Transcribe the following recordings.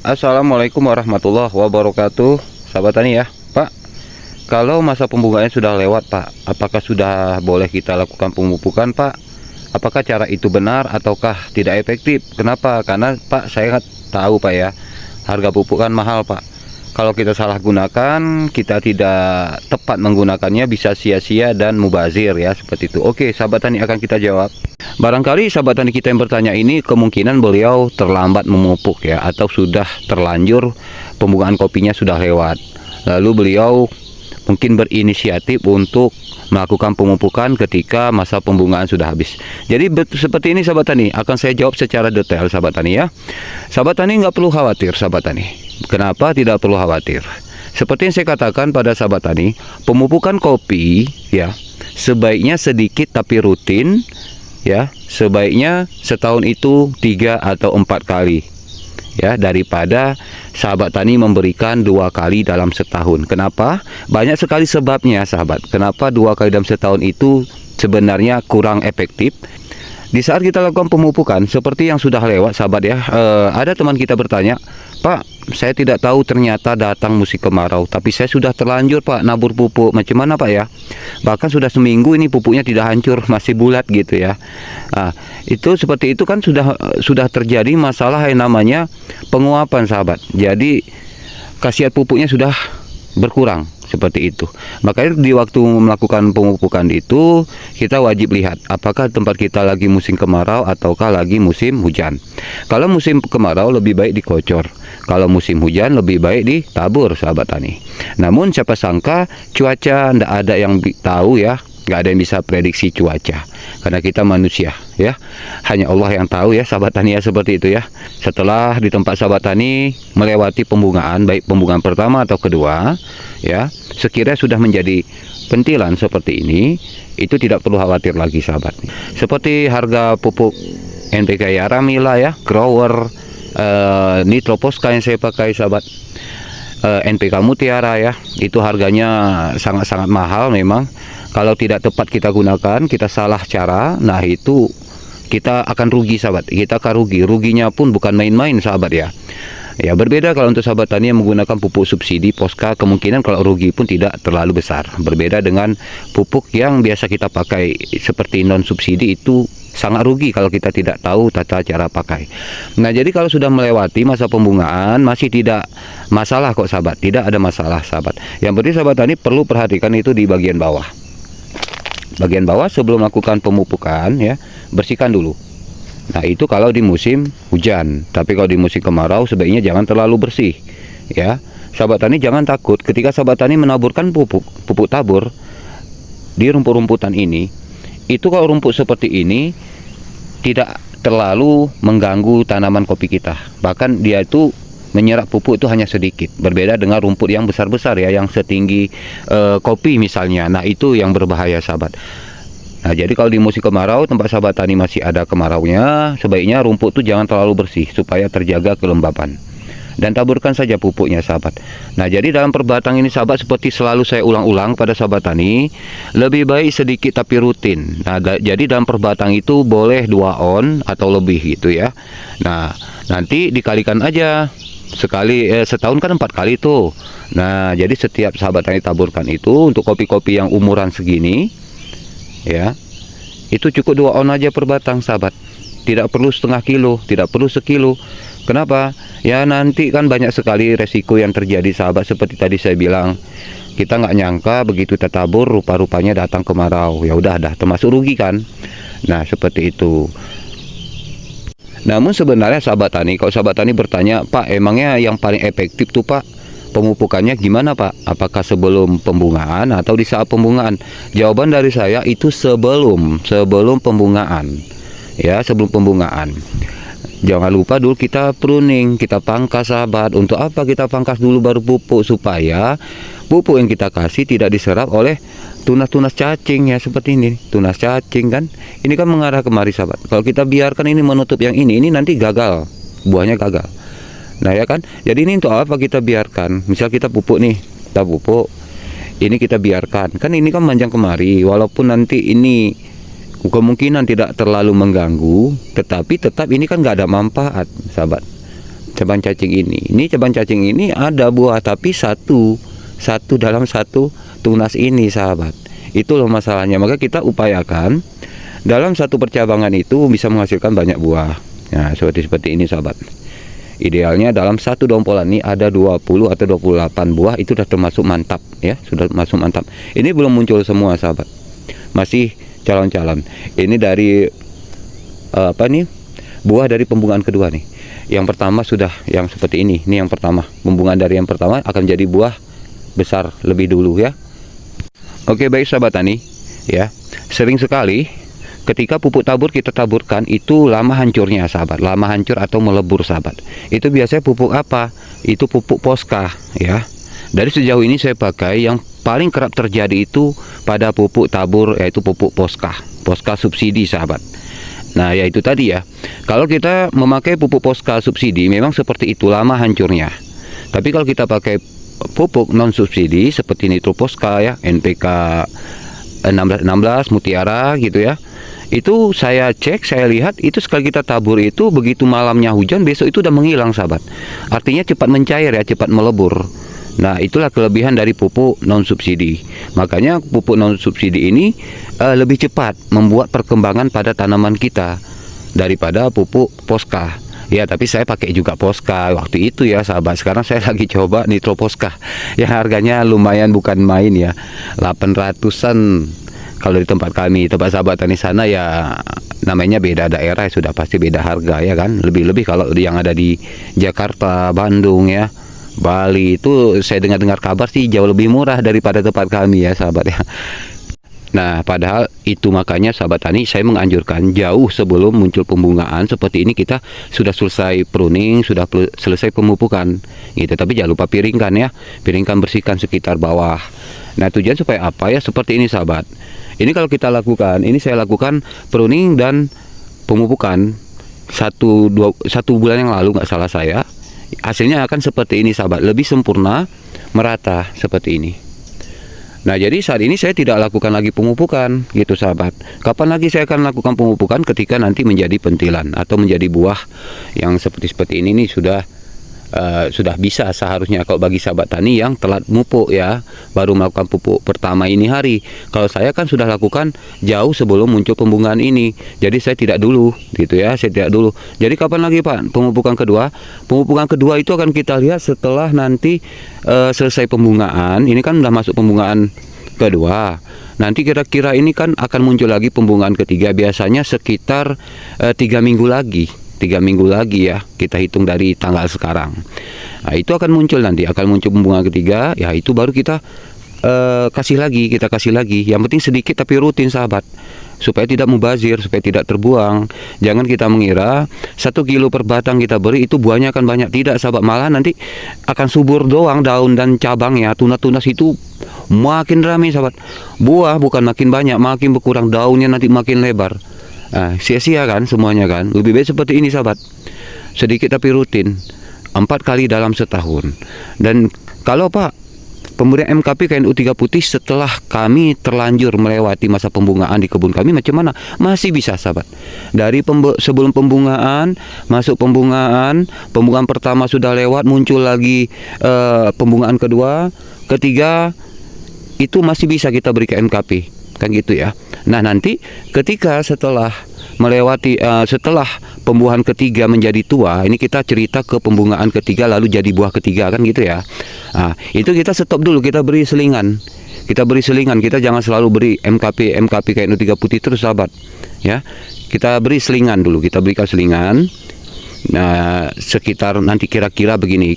Assalamualaikum warahmatullahi wabarakatuh. Sahabat tani ya, Pak. Kalau masa pembunganya sudah lewat, Pak, apakah sudah boleh kita lakukan pemupukan, Pak? Apakah cara itu benar ataukah tidak efektif? Kenapa? Karena Pak, saya tahu Pak ya, harga pupuk kan mahal, Pak. Kalau kita salah gunakan, kita tidak tepat menggunakannya, bisa sia-sia dan mubazir ya, seperti itu. Oke, sahabat tani, akan kita jawab. Barangkali sahabat tani kita yang bertanya ini kemungkinan beliau terlambat memupuk ya, atau sudah terlanjur pembungaan kopinya sudah lewat. Lalu beliau mungkin berinisiatif untuk melakukan pemupukan ketika masa pembungaan sudah habis. Jadi seperti ini sahabat tani, akan saya jawab secara detail sahabat tani ya. Sahabat tani nggak perlu khawatir sahabat tani. Kenapa tidak perlu khawatir? Seperti yang saya katakan pada sahabat tani, pemupukan kopi ya sebaiknya sedikit tapi rutin ya. Sebaiknya setahun itu 3 atau 4 kali ya, daripada sahabat tani memberikan 2 kali dalam setahun. Kenapa? Banyak sekali sebabnya sahabat. Kenapa 2 kali dalam setahun itu sebenarnya kurang efektif? Di saat kita lakukan pemupukan seperti yang sudah lewat sahabat ya, ada teman kita bertanya, Pak, saya tidak tahu ternyata datang musim kemarau, tapi saya sudah terlanjur Pak nabur pupuk. Macam mana Pak ya? Bahkan sudah seminggu ini pupuknya tidak hancur, masih bulat gitu ya. Nah, itu seperti itu kan sudah terjadi masalah yang namanya penguapan sahabat. Jadi khasiat pupuknya sudah berkurang seperti itu. Makanya di waktu melakukan pemupukan itu kita wajib lihat apakah tempat kita lagi musim kemarau ataukah lagi musim hujan. Kalau musim kemarau lebih baik dikocor, kalau musim hujan lebih baik ditabur sahabat tani. Namun siapa sangka cuaca tidak ada yang tahu ya, nggak ada yang bisa prediksi cuaca karena kita manusia ya, hanya Allah yang tahu ya sahabat tani ya, seperti itu ya. Setelah di tempat sahabat tani melewati pembungaan, baik pembungaan pertama atau kedua ya, sekiranya sudah menjadi pentilan seperti ini, itu tidak perlu khawatir lagi sahabat. Seperti harga pupuk NPK Yaramila ya, Grower, Nitroposka yang saya pakai sahabat, NPK Mutiara ya, itu harganya sangat-sangat mahal memang. Kalau tidak tepat kita gunakan, kita salah cara, nah itu kita akan rugi sahabat. Kita akan rugi, ruginya pun bukan main-main sahabat ya. Ya berbeda kalau untuk sahabat tani yang menggunakan pupuk subsidi Poska, kemungkinan kalau rugi pun tidak terlalu besar. Berbeda dengan pupuk yang biasa kita pakai seperti non subsidi, itu sangat rugi kalau kita tidak tahu tata cara pakai. Nah jadi kalau sudah melewati masa pembungaan masih tidak masalah kok sahabat, tidak ada masalah sahabat. Yang penting sahabat tani perlu perhatikan itu di bagian bawah. Bagian bawah sebelum melakukan pemupukan ya, bersihkan dulu. Nah itu kalau di musim hujan, tapi kalau di musim kemarau sebaiknya jangan terlalu bersih ya. Sahabat tani jangan takut ketika sahabat tani menaburkan pupuk tabur di rumput-rumputan ini. Itu kalau rumput seperti ini tidak terlalu mengganggu tanaman kopi kita, bahkan dia itu menyerap pupuk itu hanya sedikit. Berbeda dengan rumput yang besar-besar ya, yang setinggi kopi misalnya. Nah itu yang berbahaya sahabat. Nah jadi kalau di musim kemarau tempat sahabat tani masih ada kemaraunya, sebaiknya rumput itu jangan terlalu bersih supaya terjaga kelembapan. Dan taburkan saja pupuknya sahabat. Nah jadi dalam perbatang ini sahabat, seperti selalu saya ulang-ulang pada sahabat tani, lebih baik sedikit tapi rutin. Nah jadi dalam perbatang itu boleh 2 on atau lebih gitu ya. Nah nanti dikalikan aja sekali, setahun kan 4 kali tuh. Nah jadi setiap sahabat tani taburkan itu untuk kopi-kopi yang umuran segini ya, itu cukup 2 on aja per batang sahabat. Tidak perlu setengah kilo, tidak perlu sekilo. Kenapa? Ya nanti kan banyak sekali resiko yang terjadi sahabat. Seperti tadi saya bilang, kita nggak nyangka begitu kita tabur rupa-rupanya datang kemarau. Ya udah dah termasuk rugi kan. Nah seperti itu. Namun sebenarnya sahabat tani, kalau sahabat tani bertanya, Pak emangnya yang paling efektif tuh Pak pemupukannya gimana Pak? Apakah sebelum pembungaan atau di saat pembungaan? Jawaban dari saya itu sebelum pembungaan ya, sebelum pembungaan. Jangan lupa dulu kita pruning, kita pangkas sahabat. Untuk apa kita pangkas dulu baru pupuk? Supaya pupuk yang kita kasih tidak diserap oleh tunas-tunas cacing ya, seperti ini. Tunas cacing kan, ini kan mengarah kemari sahabat. Kalau kita biarkan ini menutup yang ini nanti gagal, buahnya gagal. Nah ya kan, jadi ini untuk apa kita biarkan? Misal kita pupuk nih, kita pupuk, ini kita biarkan, kan ini kan manjang kemari. Walaupun nanti ini kemungkinan tidak terlalu mengganggu, tetapi tetap ini kan nggak ada manfaat sahabat. cabang cacing ini cabang cacing ini ada buah, tapi satu dalam satu tunas ini sahabat. Itu loh masalahnya. Maka kita upayakan dalam satu percabangan itu bisa menghasilkan banyak buah. Nah, seperti ini sahabat. Idealnya dalam satu dompolan ini ada 20 atau 28 buah, itu sudah termasuk mantap ya, sudah masuk mantap. Ini belum muncul semua sahabat, masih calon-calon. Ini dari buah dari pembungaan kedua nih. Yang pertama sudah yang seperti ini yang pertama, pembungaan dari yang pertama akan jadi buah besar lebih dulu ya. Oke, baik sahabat tani ya, sering sekali ketika pupuk tabur kita taburkan itu lama hancurnya sahabat, lama hancur atau melebur sahabat. Itu biasanya pupuk apa? Itu pupuk Posca ya. Dari sejauh ini saya pakai yang paling kerap terjadi itu pada pupuk tabur, yaitu pupuk Posca subsidi sahabat. Nah ya itu tadi ya, kalau kita memakai pupuk Posca subsidi memang seperti itu, lama hancurnya. Tapi kalau kita pakai pupuk non subsidi seperti Nitro Posca ya, NPK 16 Mutiara gitu ya, itu saya cek, saya lihat itu sekali kita tabur itu begitu malamnya hujan, besok itu udah menghilang sahabat. Artinya cepat mencair ya, cepat melebur. Nah itulah kelebihan dari pupuk non subsidi. Makanya pupuk non subsidi ini lebih cepat membuat perkembangan pada tanaman kita daripada pupuk Posca. Ya tapi saya pakai juga Posca waktu itu ya sahabat. Sekarang saya lagi coba Nitro Posca yang harganya lumayan bukan main ya, 800-an. Kalau di tempat kami, tempat sahabat tani sana ya, namanya beda daerah, sudah pasti beda harga ya kan. Lebih-lebih kalau yang ada di Jakarta, Bandung ya, Bali itu saya dengar kabar sih jauh lebih murah daripada tempat kami ya sahabat ya. Nah padahal itu makanya sahabat tani saya menganjurkan jauh sebelum muncul pembungaan seperti ini kita sudah selesai pruning, sudah selesai pemupukan gitu. Tapi jangan lupa piringkan ya, piringkan, bersihkan sekitar bawah. Nah tujuan supaya apa ya, seperti ini sahabat. Ini kalau kita lakukan, ini saya lakukan pruning dan pemupukan satu bulan yang lalu nggak salah saya. Hasilnya akan seperti ini sahabat, lebih sempurna, merata seperti ini. Nah jadi saat ini saya tidak lakukan lagi pemupukan gitu sahabat. Kapan lagi saya akan lakukan pemupukan? Ketika nanti menjadi pentilan atau menjadi buah yang seperti ini nih, sudah bisa seharusnya. Kalau bagi sahabat tani yang telat mupuk ya, baru melakukan pupuk pertama ini hari. Kalau saya kan sudah lakukan jauh sebelum muncul pembungaan ini. Jadi saya tidak dulu gitu ya, saya tidak dulu. Jadi kapan lagi Pak pemupukan kedua? Pemupukan kedua itu akan kita lihat setelah nanti selesai pembungaan. Ini kan sudah masuk pembungaan kedua. Nanti kira-kira ini kan akan muncul lagi pembungaan ketiga, biasanya sekitar 3 minggu lagi. 3 minggu lagi ya, kita hitung dari tanggal sekarang. Nah itu akan muncul nanti, akan muncul pembungaan ketiga ya, itu baru kita kasih lagi. Yang penting sedikit tapi rutin sahabat, supaya tidak mubazir, supaya tidak terbuang. Jangan kita mengira 1 kilo per batang kita beri itu buahnya akan banyak. Tidak sahabat, malah nanti akan subur doang daun dan cabangnya. Tunas-tunas itu makin ramai sahabat, buah bukan makin banyak, makin berkurang, daunnya nanti makin lebar. Nah, sia-sia kan semuanya kan. Lebih baik seperti ini sahabat, sedikit tapi rutin, 4 kali dalam setahun. Dan kalau Pak pemberian MKP KNU 3 putih setelah kami terlanjur melewati masa pembungaan di kebun kami, macam mana? Masih bisa sahabat. Dari sebelum pembungaan, masuk pembungaan pertama sudah lewat, muncul lagi pembungaan kedua, ketiga, itu masih bisa kita beri ke MKP kan gitu ya. Nah nanti ketika setelah melewati setelah pembuahan ketiga menjadi tua, ini kita cerita ke pembungaan ketiga lalu jadi buah ketiga kan gitu ya. Nah itu kita stop dulu, kita beri selingan, kita jangan selalu beri MKP KNU 3 putih terus sahabat ya. Kita beri selingan dulu, kita berikan selingan. Nah sekitar nanti kira-kira begini,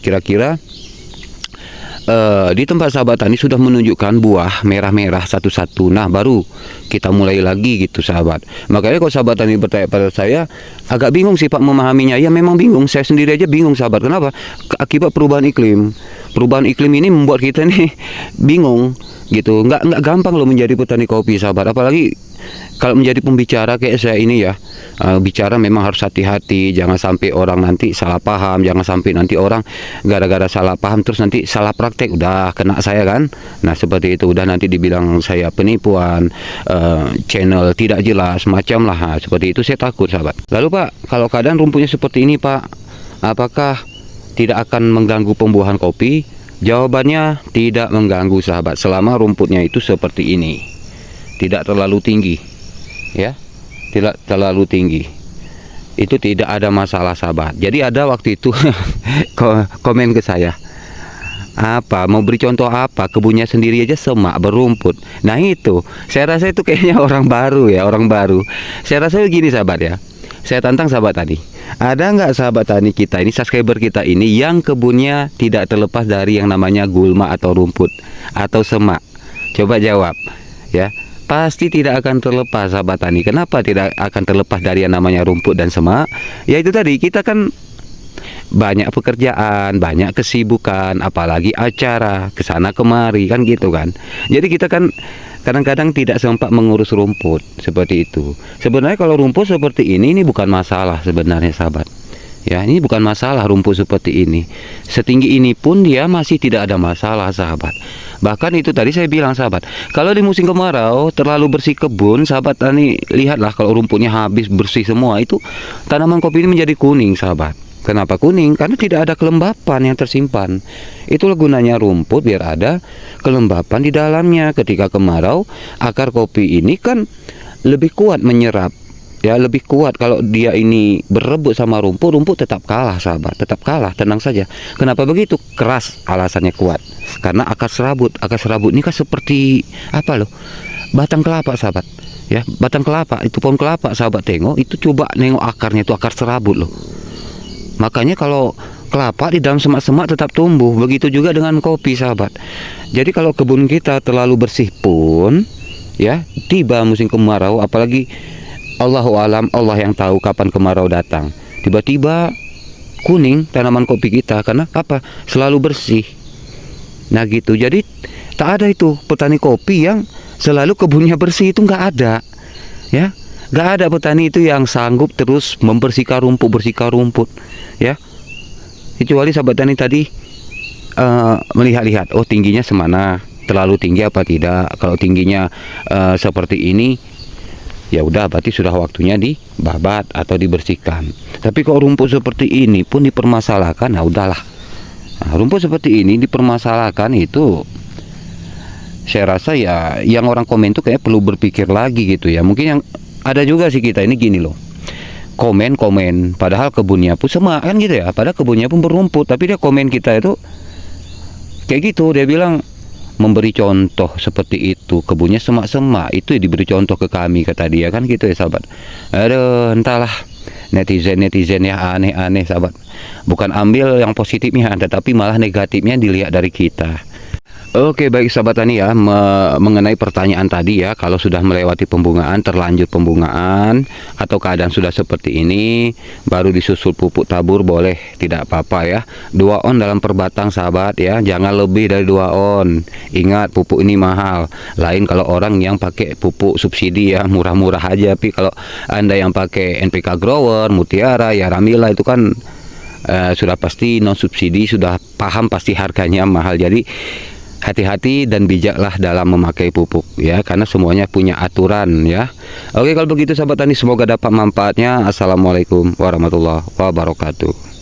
di tempat sahabat tani sudah menunjukkan buah merah-merah satu-satu. Nah baru kita mulai lagi gitu sahabat. Makanya kalau sahabat tani bertanya pada saya, agak bingung sih Pak memahaminya. Ya memang bingung, saya sendiri aja bingung sahabat. Kenapa? Akibat perubahan iklim. Perubahan iklim ini membuat kita nih bingung gitu. Nggak gampang loh menjadi petani kopi sahabat. Apalagi kalau menjadi pembicara kayak saya ini ya, bicara memang harus hati-hati, jangan sampai orang nanti salah paham, jangan sampai nanti orang gara-gara salah paham terus nanti salah praktek, udah kena saya kan. Nah seperti itu, udah nanti dibilang saya penipuan, channel tidak jelas, macam lah. Seperti itu saya takut sahabat. Lalu Pak, kalau keadaan rumputnya seperti ini Pak, apakah tidak akan mengganggu pembuahan kopi? Jawabannya tidak mengganggu sahabat, selama rumputnya itu seperti ini, tidak terlalu tinggi ya, tidak terlalu tinggi, itu tidak ada masalah sahabat. Jadi ada waktu itu komen ke saya, apa mau beri contoh apa, kebunnya sendiri aja semak berumput. Nah itu saya rasa itu kayaknya orang baru ya, orang baru. Saya rasa begini sahabat ya, saya tantang sahabat tani, ada nggak sahabat tani kita ini, subscriber kita ini, yang kebunnya tidak terlepas dari yang namanya gulma atau rumput atau semak? Coba jawab ya. Pasti tidak akan terlepas sahabat tani. Kenapa tidak akan terlepas dari yang namanya rumput dan semak? Ya itu tadi, kita kan banyak pekerjaan, banyak kesibukan, apalagi acara kesana kemari kan gitu kan. Jadi kita kan kadang-kadang tidak sempat mengurus rumput seperti itu. Sebenarnya kalau rumput seperti ini bukan masalah sebenarnya sahabat. Ya, ini bukan masalah rumput seperti ini. Setinggi ini pun dia masih tidak ada masalah sahabat. Bahkan itu tadi saya bilang sahabat, kalau di musim kemarau terlalu bersih kebun, sahabat tani lihatlah kalau rumputnya habis bersih semua, itu tanaman kopi ini menjadi kuning sahabat. Kenapa kuning? Karena tidak ada kelembapan yang tersimpan. Itulah gunanya rumput, biar ada kelembapan di dalamnya. Ketika kemarau, akar kopi ini kan lebih kuat menyerap. Ya, lebih kuat. Kalau dia ini berebut sama rumput, rumput tetap kalah sahabat, tetap kalah, tenang saja. Kenapa begitu? Keras alasannya kuat. Karena akar serabut ini kan seperti apa loh? Batang kelapa sahabat. Ya, batang kelapa, itu pohon kelapa sahabat, tengok, itu coba nengok akarnya, itu akar serabut loh. Makanya kalau kelapa di dalam semak-semak tetap tumbuh. Begitu juga dengan kopi sahabat. Jadi kalau kebun kita terlalu bersih pun ya, tiba musim kemarau, apalagi Allahu alam, Allah yang tahu kapan kemarau datang, tiba-tiba kuning tanaman kopi kita. Karena apa? Selalu bersih. Nah gitu. Jadi tak ada itu petani kopi yang selalu kebunnya bersih, itu nggak ada ya. Nggak ada petani itu yang sanggup terus membersihkan rumput ya, kecuali sahabat tani tadi melihat-lihat, oh tingginya semana, terlalu tinggi apa tidak. Kalau tingginya seperti ini, ya udah berarti sudah waktunya dibabat atau dibersihkan. Tapi kalau rumput seperti ini pun dipermasalahkan, nah udahlah. Nah, rumput seperti ini dipermasalahkan, itu saya rasa ya yang orang komen tuh kayak perlu berpikir lagi gitu ya. Mungkin yang ada juga sih kita ini gini loh, komen padahal kebunnya pun semak kan gitu ya, padahal kebunnya pun berumput, tapi dia komen kita itu kayak gitu. Dia bilang memberi contoh seperti itu, kebunnya semak-semak, itu diberi contoh ke kami kata dia kan gitu ya sahabat. Aduh, entahlah, netizen ya aneh-aneh sahabat. Bukan ambil yang positifnya, tetapi malah negatifnya dilihat dari kita. Oke, baik sahabat tani ya, mengenai pertanyaan tadi ya, kalau sudah melewati pembungaan, terlanjur pembungaan, atau keadaan sudah seperti ini, baru disusul pupuk tabur, boleh, tidak apa-apa ya. 2 on dalam perbatang sahabat ya, jangan lebih dari 2 on. Ingat, pupuk ini mahal. Lain kalau orang yang pakai pupuk subsidi ya, murah-murah aja. Tapi kalau Anda yang pakai NPK Grower, Mutiara, ya Ramila, itu kan sudah pasti non subsidi, sudah paham pasti harganya mahal. Jadi hati-hati dan bijaklah dalam memakai pupuk ya, karena semuanya punya aturan ya. Oke, kalau begitu sahabat tani, semoga dapat manfaatnya. Assalamualaikum warahmatullahi wabarakatuh.